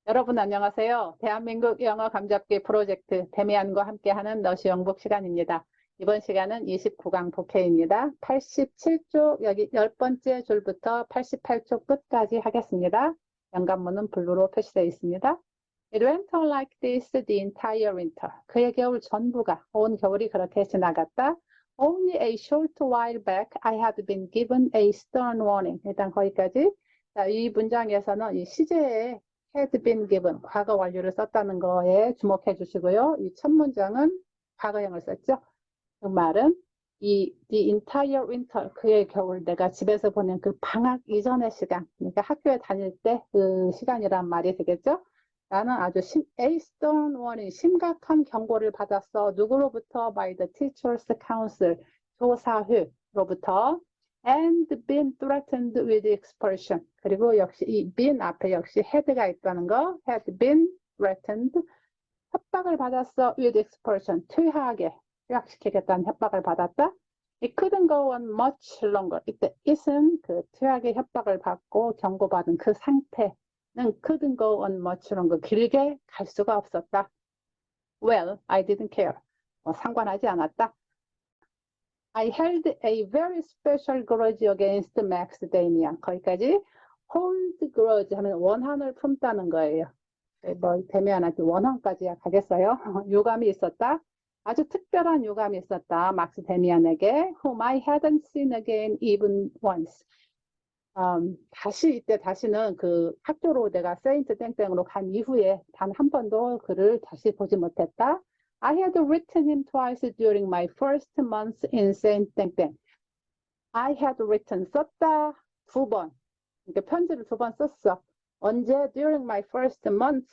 여러분 안녕하세요. 대한민국 영어 감잡기 프로젝트 데미안과 함께하는 너시 영북 시간입니다. 이번 시간은 29강 독해입니다. 87쪽 여기 10번째 줄부터 88쪽 끝까지 하겠습니다. 연관문은 블루로 표시되어 있습니다. It went on like this the entire winter. 그의 겨울 전부가 온 겨울이 그렇게 지나갔다. Only a short while back I had been given a stern warning. 일단 거기까지. 자, 이 문장에서는 이 시제에 had been given, 과거 완료를 썼다는 거에 주목해 주시고요. 이 첫 문장은 과거형을 썼죠. 그 말은 the entire winter, 그의 겨울, 내가 집에서 보낸 그 방학 이전의 시간, 그러니까 학교에 다닐 때 그 시간이란 말이 되겠죠. 나는 아주 a stern warning, 심각한 경고를 받았어. 누구로부터? by the teachers council, 조사회로부터. and been threatened with expulsion. 그리고 역시 이 been 앞에 역시 had가 있다는 거. had been threatened. 협박을 받았어. with expulsion. 퇴학시키겠다는 협박을 받았다. It couldn't go on much longer. 이때 it은 그 퇴학의 협박을 받고 경고받은 그 상태는 couldn't go on much longer. 길게 갈 수가 없었다. Well, I didn't care. 상관하지 않았다. I held a very special grudge against Max Damian. 거기까지 hold grudge 하면 원한을 품다는 거예요. 데미안한테 원한까지 가겠어요. 유감이 있었다. 아주 특별한 유감이 있었다. 막스 데미안에게 whom I hadn't seen again even once. 다시는 그 학교로 내가 세인트 땡땡으로 간 이후에 단 한 번도 그를 다시 보지 못했다. I had written him twice during my first month in Saint 땡땡. I had written, 썼다, 두 번. 그러니까 편지를 두 번 썼어. 언제? During my first month.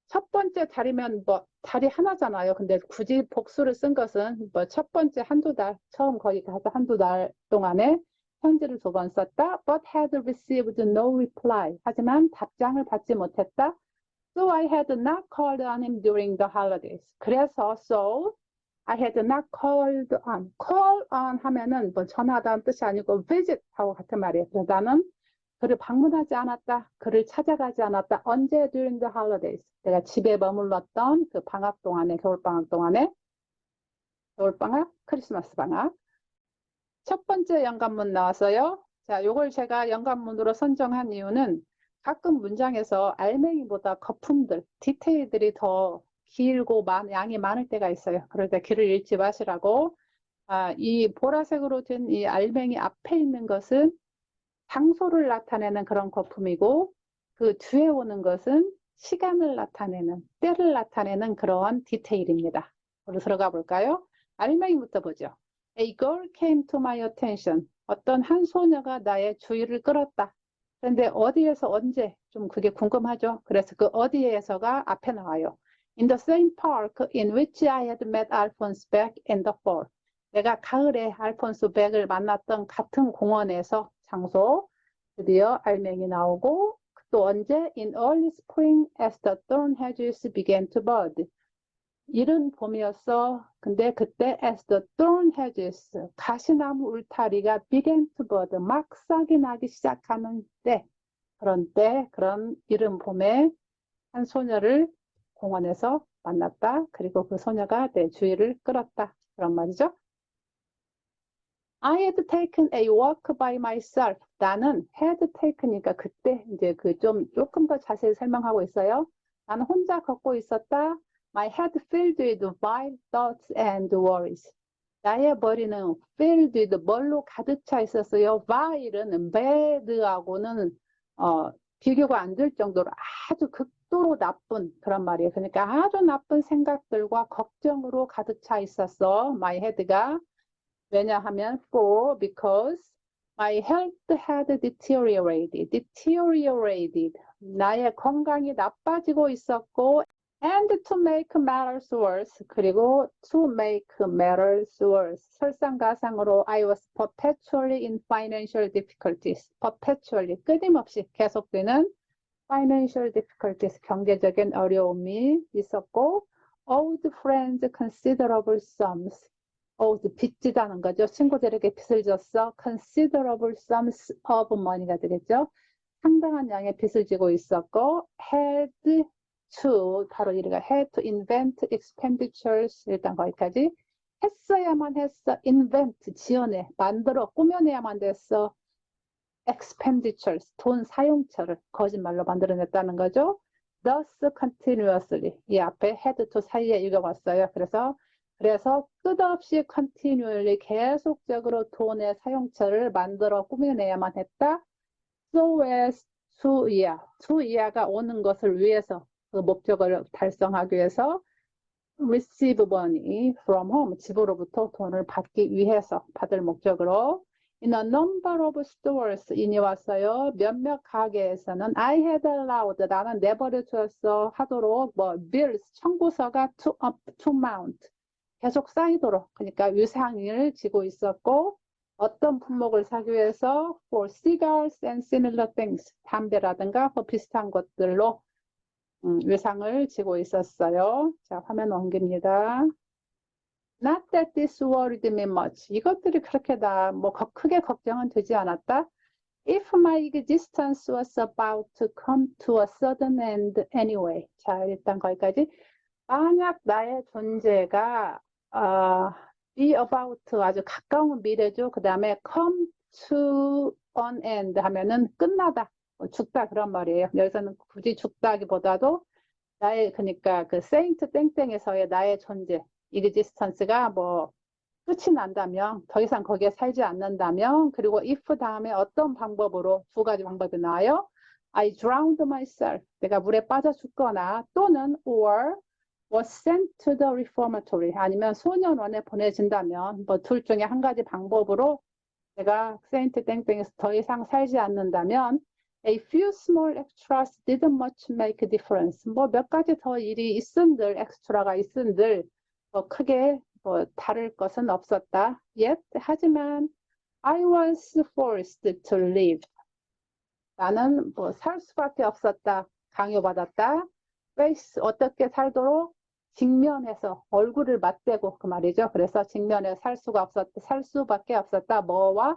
첫 번째 달이면 달이 하나잖아요. 근데 굳이 복수를 쓴 것은 첫 번째 한두 달, 처음 거기 가서 한두 달 동안에 편지를 두 번 썼다. But had received no reply. 하지만 답장을 받지 못했다. So I had not called on him during the holidays. 그래서 I had not called on. Call on 하면은 전화하다는 뜻이 아니고 visit 하고 같은 말이에요. 그래서 나는 그를 방문하지 않았다. 그를 찾아가지 않았다. 언제? During the holidays. 내가 집에 머물렀던 그 방학 동안에, 겨울방학 동안에, 겨울방학, 크리스마스 방학. 첫 번째 연관문 나왔어요. 자, 요걸 제가 연관문으로 선정한 이유는 가끔 문장에서 알맹이보다 거품들, 디테일들이 더 길고 양이 많을 때가 있어요. 그럴 때 길을 잃지 마시라고. 이 보라색으로 된 이 알맹이 앞에 있는 것은 장소를 나타내는 그런 거품이고 그 뒤에 오는 것은 시간을 나타내는, 때를 나타내는 그런 디테일입니다. 그로 들어가 볼까요? 알맹이부터 보죠. A girl came to my attention. 어떤 한 소녀가 나의 주의를 끌었다. 그런데 어디에서 언제? 좀 그게 궁금하죠? 그래서 그 어디에서가 앞에 나와요. In the same park in which I had met Alphonse Beck in the fall. 내가 가을에 알폰스 백을 만났던 같은 공원에서 장소, 드디어 알맹이 나오고 또 언제? In early spring as the thorn hedges began to bud. 이른 봄이었어. 근데 그때 as the thorn hedges, 가시나무 울타리가 began to bud, 막 싹이 나기 시작하는 때, 그런 이른 봄에 한 소녀를 공원에서 만났다. 그리고 그 소녀가 내 주의를 끌었다. 그런 말이죠. I had taken a walk by myself. 나는 had taken이니까 그때 이제 조금 더 자세히 설명하고 있어요. 나는 혼자 걷고 있었다. My head filled with wild thoughts and worries. 나의 머리는 filled with 뭘로 가득 차 있었어요. wild은 bad하고는 비교가 안 될 정도로 아주 극도로 나쁜 그런 말이에요. 그러니까 아주 나쁜 생각들과 걱정으로 가득 차 있었어. My head가. 왜냐하면 because my health had deteriorated. 나의 건강이 나빠지고 있었고 and to make matters worse. 그리고 to make matters worse. 설상가상으로 I was perpetually in financial difficulties. perpetually 끊임없이 계속되는 financial difficulties. 경제적인 어려움이 있었고 owed friends considerable sums. 빚지다는 거죠. 친구들에게 빚을 졌어. considerable sums of money가 되겠죠. 상당한 양의 빚을 지고 있었고 had to 바로 이래가 had to invent expenditures 일단 거기까지 했어야만 했어 invent 지어내 만들어 꾸며내야만 됐어 expenditures 돈 사용처를 거짓말로 만들어냈다는 거죠. Thus continuously 이 앞에 had to 사이에 읽어봤어요. 그래서 끝없이 continually 계속적으로 돈의 사용처를 만들어 꾸며내야만 했다. So as to 이하가 오는 것을 위해서 그 목적을 달성하기 위해서 receive money from home 집으로부터 돈을 받기 위해서 받을 목적으로 in a number of stores 인이 왔어요. 몇몇 가게에서는 I had allowed 나는 내버려 두었어 하도록 뭐 bills 청구서가 to mount 계속 쌓이도록 그러니까 위상을 지고 있었고 어떤 품목을 사기 위해서 for cigars and similar things 담배라든가 그 비슷한 것들로 위상을 지고 있었어요. 자, 화면 옮깁니다. Not that this worried me much. 이것들이 그렇게 다 뭐 크게 걱정은 되지 않았다. If my existence was about to come to a sudden end anyway. 자, 일단 거기까지. 만약 나의 존재가 be about 아주 가까운 미래죠. 그 다음에 come to an end 하면은 끝나다, 죽다 그런 말이에요. 여기서는 굳이 죽다기보다도 나의 그러니까 그 세인트 땡땡에서의 나의 존재, existence가 뭐 끝이 난다면 더 이상 거기에 살지 않는다면 그리고 if 다음에 어떤 방법으로 두 가지 방법이 나와요. I drowned myself. 내가 물에 빠져 죽거나 또는 or was sent to the reformatory 아니면 소년원에 보내진다면 뭐 둘 중에 한 가지 방법으로 내가 세인트 땡땡에서 더 이상 살지 않는다면 a few small extras didn't much make a difference. 뭐 몇 가지 더 일이 있은들 엑스트라가 있은들 뭐 크게 뭐 다를 것은 없었다. Yet 하지만 I was forced to live. 나는 뭐 살 수밖에 없었다. 강요받았다. face 어떻게 살도록 직면해서 얼굴을 맞대고 그 말이죠. 그래서 직면에 살 수밖에 없었다. 뭐와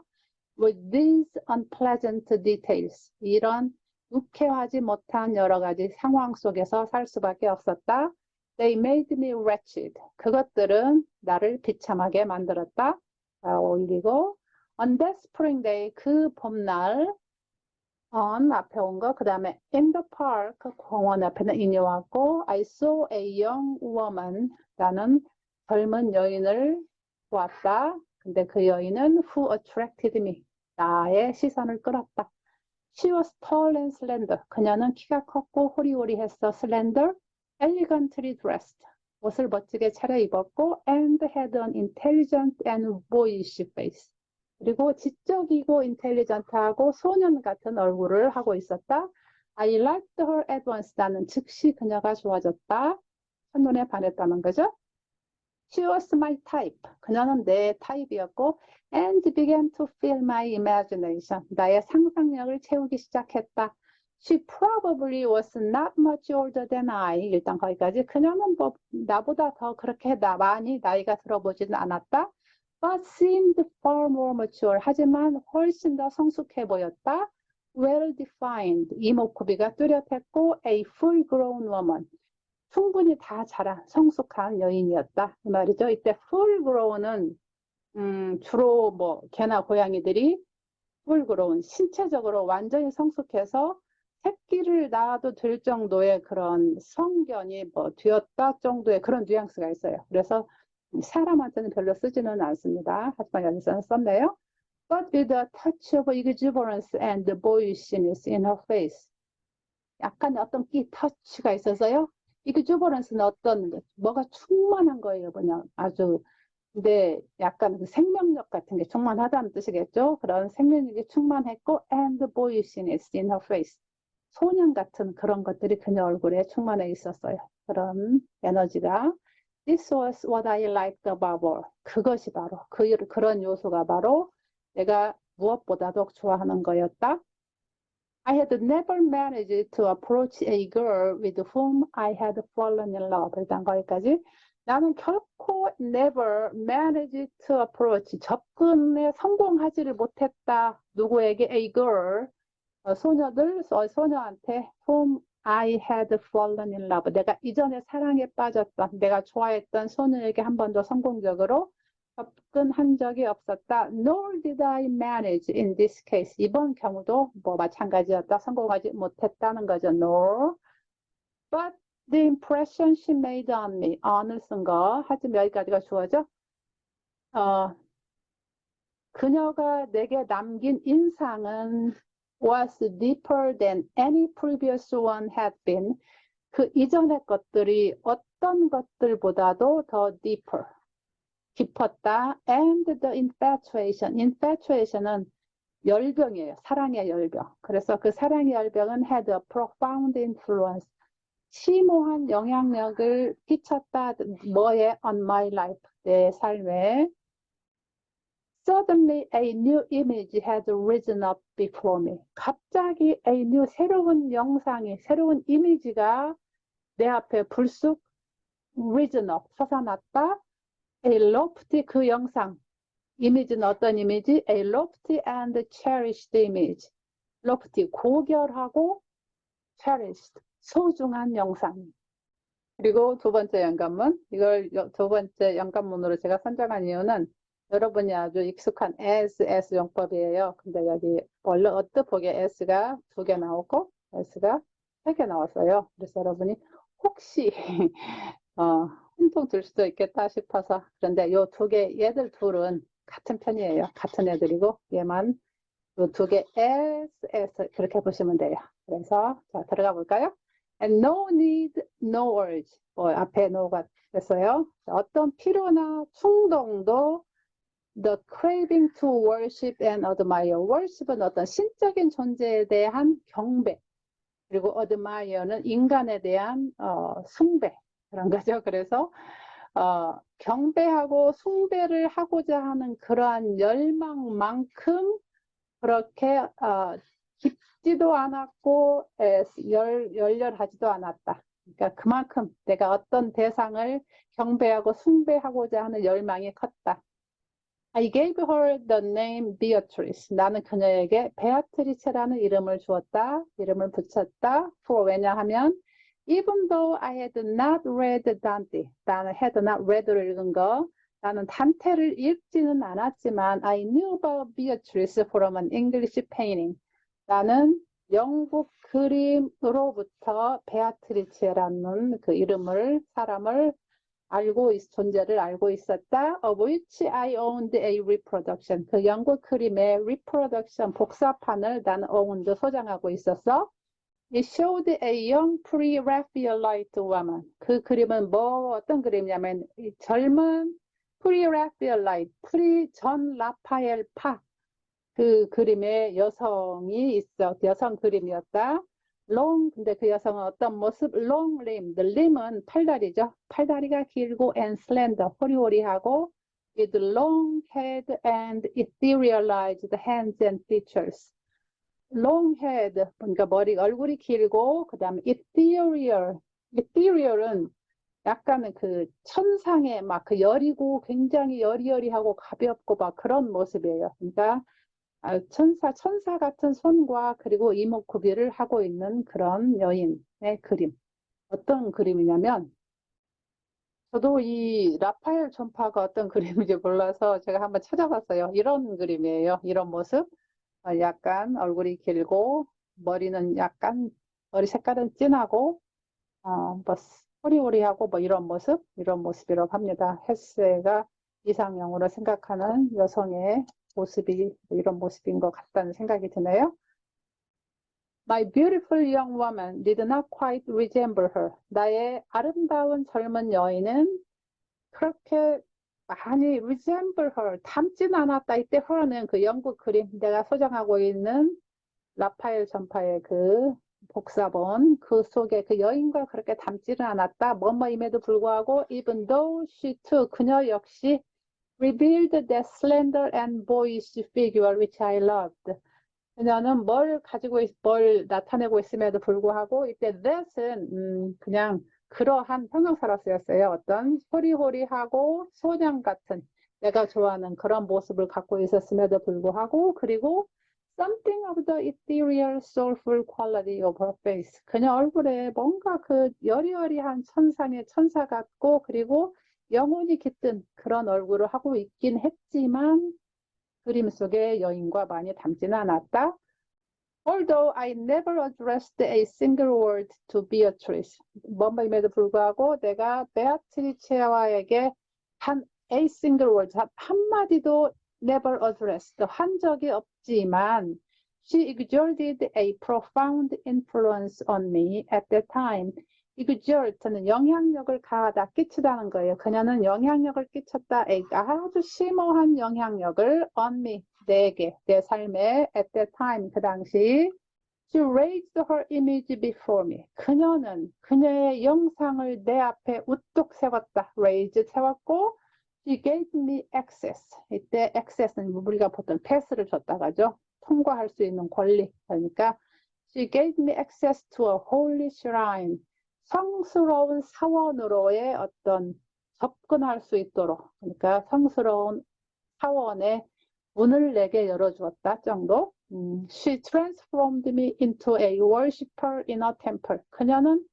with these unpleasant details 이런 유쾌하지 못한 여러 가지 상황 속에서 살 수밖에 없었다. They made me wretched. 그것들은 나를 비참하게 만들었다. 자, 올리고 on that spring day 그 봄날 on 앞에 온 거, 그 다음에 in the park 공원 앞에는 인이 왔고 I saw a young woman 나는 젊은 여인을 보았다. 근데 그 여인은 who attracted me 나의 시선을 끌었다. She was tall and slender. 그녀는 키가 컸고 호리호리했어. slender, elegantly dressed. 옷을 멋지게 차려입었고 and had an intelligent and boyish face. 그리고 지적이고 인텔리전트하고 소년 같은 얼굴을 하고 있었다. I liked her at once. 나는 즉시 그녀가 좋아졌다. 첫눈에 반했다는 거죠. She was my type. 그녀는 내 타입이었고 and began to fill my imagination. 나의 상상력을 채우기 시작했다. She probably was not much older than I. 일단 거기까지. 그녀는 뭐 나보다 더 그렇게 많이 나이가 들어보지는 않았다. But seemed far more mature. 하지만 훨씬 더 성숙해 보였다. Well defined. 이목구비가 뚜렷했고 a full grown woman. 충분히 다 자란 성숙한 여인이었다. 이 말이죠. 이때 full grown은 주로 뭐 개나 고양이들이 full grown 신체적으로 완전히 성숙해서 새끼를 낳아도 될 정도의 그런 성견이 뭐 되었다 정도의 그런 뉘앙스가 있어요. 그래서 사람한테는 별로 쓰지는 않습니다. 하지만 여기서는 썼네요. But with a touch of exuberance and boyishness in her face. 약간 어떤 터치가 있어서요. exuberance는 어떤 뭐가 충만한 거예요. 그냥 아주 근데 약간 그 생명력 같은 게 충만하다는 뜻이겠죠. 그런 생명력이 충만했고 and boyishness in her face. 소년 같은 그런 것들이 그녀 얼굴에 충만해 있었어요. 그런 에너지가. This was what I liked about her. 그것이 바로 그런 요소가 바로 내가 무엇보다도 좋아하는 거였다. I had never managed to approach a girl with whom I had fallen in love. 일단 거기까지. 나는 결코 never managed to approach 접근에 성공하지를 못했다. 누구에게? A girl. 소녀한테 whom I had fallen in love. 내가 이전에 사랑에 빠졌던, 내가 좋아했던 소녀에게 한 번도 성공적으로 접근한 적이 없었다. Nor did I manage in this case. 이번 경우도 뭐 마찬가지였다. 성공하지 못했다는 거죠. Nor. But the impression she made on me. on을 쓴 거. 하지만 여기까지가 주어져. 그녀가 내게 남긴 인상은 was deeper than any previous one had been. 그 이전의 것들이 어떤 것들보다도 더 deeper, 깊었다. And the infatuation. infatuation은 열병이에요. 사랑의 열병. 그래서 그 사랑의 열병은 had a profound influence. 심오한 영향력을 끼쳤다. 뭐에? on my life. 내 삶에. Suddenly a new image had risen up before me. 갑자기 a new, 새로운 영상이, 새로운 이미지가 내 앞에 불쑥 risen up, 솟아났다. A lofty, 그 영상, 이미지는 어떤 이미지? A lofty and cherished image. lofty, 고결하고 cherished, 소중한 영상. 그리고 두 번째 연관문, 이걸 두 번째 연관문으로 제가 선정한 이유는 여러분이 아주 익숙한 as 용법이에요. 근데 여기 원래 어뜻보게 s가 2개 나오고 s가 3개 나왔어요. 그래서 여러분이 혹시 혼동 들 수도 있겠다 싶어서. 그런데 요 2개, 얘들 둘은 같은 편이에요. 같은 애들이고 얘만 요 2개 as 그렇게 보시면 돼요. 그래서 자 들어가 볼까요? And no need, no urge. 앞에 no가 됐어요. 어떤 필요나 충동도 The craving to worship and admire. worship은 어떤 신적인 존재에 대한 경배. 그리고 admire는 인간에 대한 숭배. 그런 거죠. 그래서 경배하고 숭배를 하고자 하는 그러한 열망만큼 그렇게 깊지도 않았고 열렬하지도 않았다. 그러니까 그만큼 내가 어떤 대상을 경배하고 숭배하고자 하는 열망이 컸다. I gave her the name Beatrice. 나는 그녀에게 베아트리체라는 이름을 주었다. 이름을 붙였다. For 왜냐하면 even though I had not read Dante. 나는 had not read를 읽은 거. 나는 단테를 읽지는 않았지만 I knew about Beatrice from an English painting. 나는 영국 그림으로부터 베아트리체라는 그 이름을 사람을 존재를 알고 있었다. Of which I owned a reproduction. 그 영국 그림의 reproduction 복사판을 나는 owned 소장하고 있었어. It showed a young pre-Raphaelite woman. 그 그림은 어떤 그림이냐면 젊은 pre-Raphaelite, 전 라파엘파 그 그림의 여성이 있어. 여성 그림이었다. long, 근데 그 여성은 어떤 모습? long limbed. limb은 팔다리죠. 팔다리가 길고 and slender, 호리호리하고 with long head and etherealized hands and features. long head, 그러니까 얼굴이 길고 그 다음에 ethereal은 약간은 그 천상의 막 그 여리고 굉장히 여리여리하고 가볍고 막 그런 모습이에요. 그러니까 천사 같은 손과 그리고 이목구비를 하고 있는 그런 여인의 그림. 어떤 그림이냐면 저도 이 라파엘 존파가 어떤 그림인지 몰라서 제가 한번 찾아봤어요. 이런 그림이에요. 이런 모습. 약간 얼굴이 길고 머리는 약간 머리 색깔은 진하고 뭐 호리호리하고 뭐 이런 모습이라고 합니다. 헤세가 이상형으로 생각하는 여성의 모습이 이런 모습인 것 같다는 생각이 드네요. My beautiful young woman did not quite resemble her. 나의 아름다운 젊은 여인은 그렇게 많이 resemble her, 닮진 않았다. 이때 her는 그 영국 그림, 내가 소장하고 있는 라파엘 전파의 그 복사본 그 속에 그 여인과 그렇게 닮지는 않았다. 뭐뭐임에도 불구하고 even though she too, 그녀 역시 revealed that slender and boyish figure which I loved. 그녀는 뭘 나타내고 있음에도 불구하고 이때 that은 그냥 그러한 형용사로 쓰였어요. 어떤 호리호리하고 소년 같은 내가 좋아하는 그런 모습을 갖고 있었음에도 불구하고 그리고 Something of the ethereal, soulful quality of her face. 그녀 얼굴에 뭔가 그 여리여리한 천상의 천사 같고 그리고 영혼이 깃든 그런 얼굴을 하고 있긴 했지만 그림 속의 여인과 많이 닮지는 않았다. Although I never addressed a single word to Beatrice. 뭔가임에도 불구하고 내가 베아트리체와에게 한 a single word, 한마디도 never addressed, 한 적이 없지만 she exerted a profound influence on me at that time. exert는 영향력을 가하다, 끼치다는 거예요. 그녀는 영향력을 끼쳤다, 아주 심오한 영향력을 on me, 내게, 내 삶에 at that time, 그 당시 She raised her image before me. 그녀는 그녀의 영상을 내 앞에 우뚝 세웠다. raise 세웠고 She gave me access. 이때 access는 우리가 보통 패스를 줬다고 하죠. 통과할 수 있는 권리. 그러니까 She gave me access to a holy shrine. 성스러운 사원으로의 어떤 접근할 수 있도록. 그러니까 성스러운 사원의 문을 내게 열어주었다 정도. She transformed me into a worshipper in a temple. 그녀는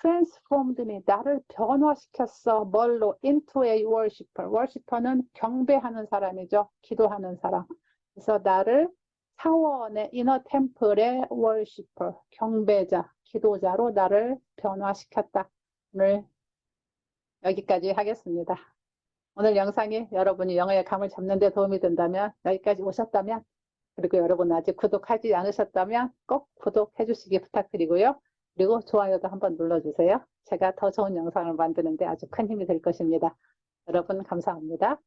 transformed me, 나를 변화시켰어. 뭘로? into a worshipper. worshipper는 경배하는 사람이죠. 기도하는 사람. 그래서 나를 사원의 in a temple의 worshipper, 경배자, 기도자로 나를 변화시켰다. 오늘 여기까지 하겠습니다. 오늘 영상이 여러분이 영어의 감을 잡는 데 도움이 된다면, 여기까지 오셨다면, 그리고 여러분 아직 구독하지 않으셨다면 꼭 구독해 주시기 부탁드리고요. 그리고 좋아요도 한번 눌러주세요. 제가 더 좋은 영상을 만드는데 아주 큰 힘이 될 것입니다. 여러분 감사합니다.